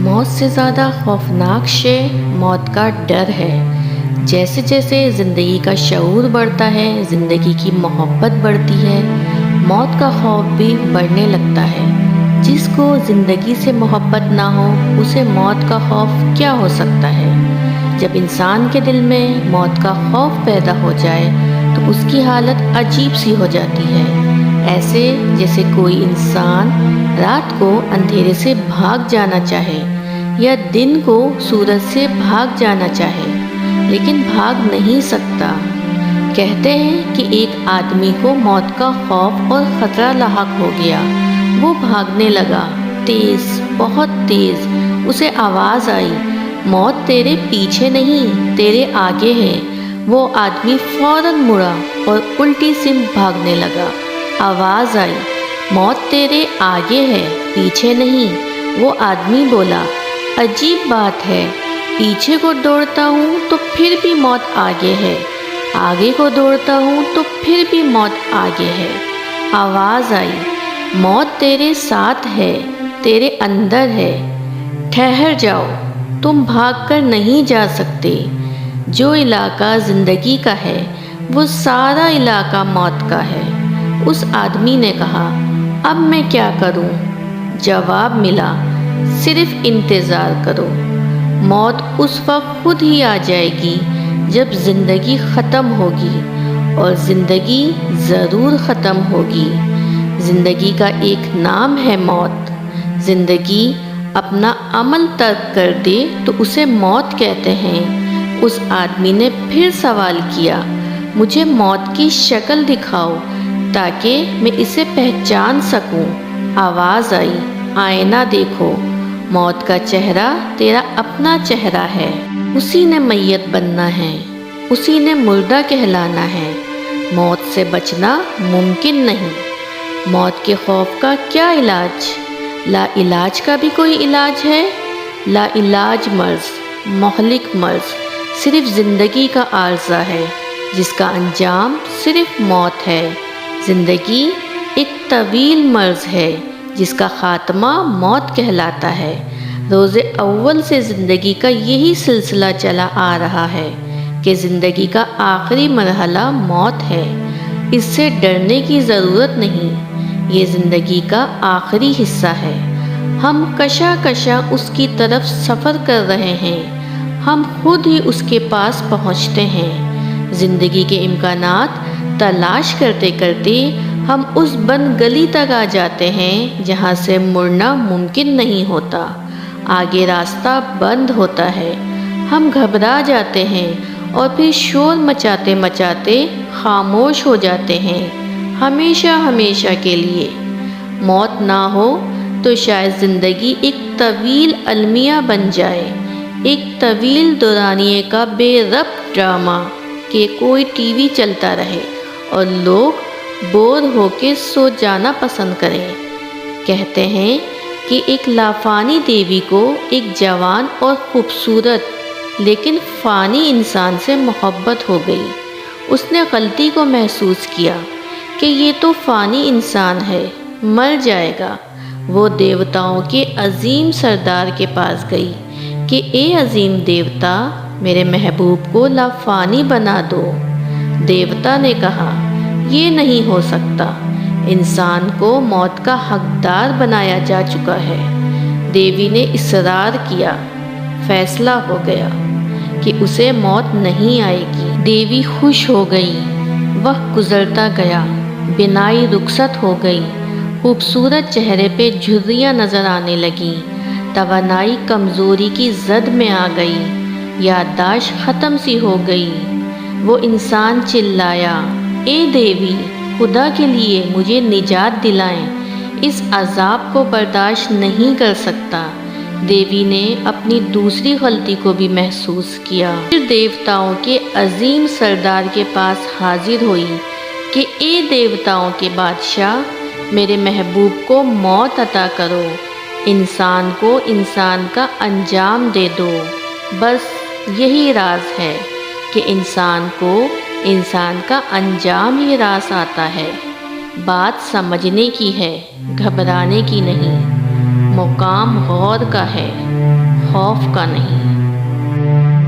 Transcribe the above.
موت سے زیادہ خوفناک شے موت کا ڈر ہے۔ جیسے جیسے زندگی کا شعور بڑھتا ہے، زندگی کی محبت بڑھتی ہے، موت کا خوف بھی بڑھنے لگتا ہے۔ جس کو زندگی سے محبت نہ ہو اسے موت کا خوف کیا ہو سکتا ہے؟ جب انسان کے دل میں موت کا خوف پیدا ہو جائے تو اس کی حالت عجیب سی ہو جاتی ہے، ایسے جیسے کوئی انسان رات کو اندھیرے سے بھاگ جانا چاہے یا دن کو سورج سے بھاگ جانا چاہے لیکن بھاگ نہیں سکتا۔ کہتے ہیں کہ ایک آدمی کو موت کا خوف اور خطرہ لاحق ہو گیا۔ وہ بھاگنے لگا، تیز، بہت تیز۔ اسے آواز آئی، موت تیرے پیچھے نہیں، تیرے آگے ہے۔ وہ آدمی فوراً مڑا اور الٹی سمت بھاگنے لگا۔ آواز آئی، موت تیرے آگے ہے، پیچھے نہیں۔ وہ آدمی بولا، عجیب بات ہے، پیچھے کو دوڑتا ہوں تو پھر بھی موت آگے ہے، آگے کو دوڑتا ہوں تو پھر بھی موت آگے ہے۔ آواز آئی، موت تیرے ساتھ ہے، تیرے اندر ہے، ٹھہر جاؤ، تم بھاگ کر نہیں جا سکتے۔ جو علاقہ زندگی کا ہے وہ سارا علاقہ موت کا ہے۔ اس آدمی نے کہا، اب میں کیا کروں؟ جواب ملا، صرف انتظار کرو، موت اس وقت خود ہی آ جائے گی جب زندگی ختم ہوگی، اور زندگی ضرور ختم ہوگی۔ زندگی کا ایک نام ہے موت۔ زندگی اپنا عمل ترک کر دے تو اسے موت کہتے ہیں۔ اس آدمی نے پھر سوال کیا، مجھے موت کی شکل دکھاؤ تاکہ میں اسے پہچان سکوں۔ آواز آئی، آئینہ دیکھو، موت کا چہرہ تیرا اپنا چہرہ ہے، اسی نے میت بننا ہے، اسی نے مردہ کہلانا ہے۔ موت سے بچنا ممکن نہیں۔ موت کے خوف کا کیا علاج؟ لا علاج کا بھی کوئی علاج ہے؟ لا علاج مرض، مہلک مرض صرف زندگی کا عارضہ ہے جس کا انجام صرف موت ہے۔ زندگی ایک طویل مرض ہے جس کا خاتمہ موت کہلاتا ہے۔ روز اول سے زندگی کا یہی سلسلہ چلا آ رہا ہے کہ زندگی کا آخری مرحلہ موت ہے۔ اس سے ڈرنے کی ضرورت نہیں، یہ زندگی کا آخری حصہ ہے۔ ہم کشا کشا اس کی طرف سفر کر رہے ہیں، ہم خود ہی اس کے پاس پہنچتے ہیں۔ زندگی کے امکانات تلاش کرتے کرتے ہم اس بند گلی تک آ جاتے ہیں جہاں سے مڑنا ممکن نہیں ہوتا۔ آگے راستہ بند ہوتا ہے، ہم گھبرا جاتے ہیں اور پھر شور مچاتے مچاتے خاموش ہو جاتے ہیں، ہمیشہ ہمیشہ کے لیے۔ موت نہ ہو تو شاید زندگی ایک طویل المیہ بن جائے، ایک طویل دورانیے کا بے ربط ڈرامہ کہ کوئی ٹی وی چلتا رہے اور لوگ بور ہو کے سو جانا پسند کریں۔ کہتے ہیں کہ ایک لافانی دیوی کو ایک جوان اور خوبصورت لیکن فانی انسان سے محبت ہو گئی۔ اس نے غلطی کو محسوس کیا کہ یہ تو فانی انسان ہے، مر جائے گا۔ وہ دیوتاؤں کے عظیم سردار کے پاس گئی کہ اے عظیم دیوتا، میرے محبوب کو لافانی بنا دو۔ دیوتا نے کہا، یہ نہیں ہو سکتا، انسان کو موت کا حقدار بنایا جا چکا ہے۔ دیوی نے اصرار کیا، فیصلہ ہو گیا کہ اسے موت نہیں آئے گی۔ دیوی خوش ہو گئی، وقت گزرتا گیا، بینائی رخصت ہو گئی، خوبصورت چہرے پہ جھریاں نظر آنے لگیں، توانائی کمزوری کی زد میں آ گئی، یادداشت ختم سی ہو گئی۔ وہ انسان چلایا، اے دیوی، خدا کے لیے مجھے نجات دلائیں، اس عذاب کو برداشت نہیں کر سکتا۔ دیوی نے اپنی دوسری غلطی کو بھی محسوس کیا۔ پھر دیوتاؤں کے عظیم سردار کے پاس حاضر ہوئی کہ اے دیوتاؤں کے بادشاہ، میرے محبوب کو موت عطا کرو، انسان کو انسان کا انجام دے دو۔ بس یہی راز ہے کہ انسان کو انسان کا انجام ہی راس آتا ہے۔ بات سمجھنے کی ہے، گھبرانے کی نہیں۔ مقام غور کا ہے، خوف کا نہیں۔